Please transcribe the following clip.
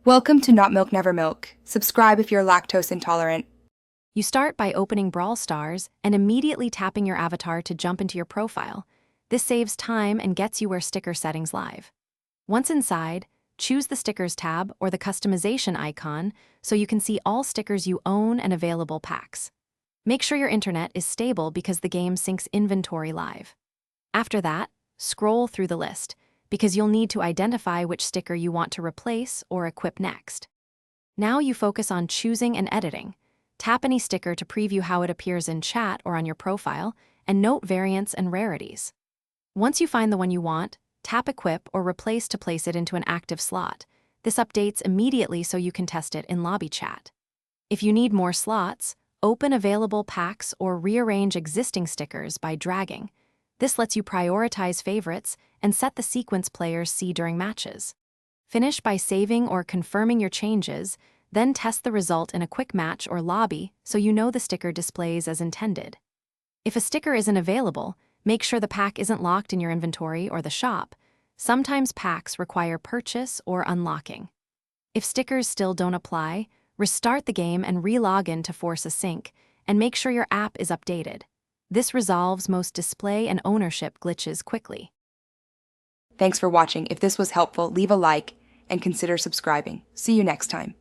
Welcome to Not Milk Never Milk. Subscribe if you're lactose intolerant. You start by opening Brawl Stars and immediately tapping your avatar to jump into your profile. This saves time and gets you where sticker settings live. Once inside, choose the Stickers tab or the customization icon so you can see all stickers you own and available packs. Make sure your internet is stable because the game syncs inventory live. After that, scroll through the list because you'll need to identify which sticker you want to replace or equip next. Now you focus on choosing and editing. Tap any sticker to preview how it appears in chat or on your profile, and note variants and rarities. Once you find the one you want, tap Equip or Replace to place it into an active slot. This updates immediately so you can test it in lobby chat. If you need more slots, open available packs or rearrange existing stickers by dragging. This lets you prioritize favorites and set the sequence players see during matches. Finish by saving or confirming your changes, then test the result in a quick match or lobby so you know the sticker displays as intended. If a sticker isn't available, make sure the pack isn't locked in your inventory or the shop. Sometimes packs require purchase or unlocking. If stickers still don't apply, restart the game and re-log in to force a sync, and make sure your app is updated. This resolves most display and ownership glitches quickly. Thanks for watching. If this was helpful, leave a like and consider subscribing. See you next time.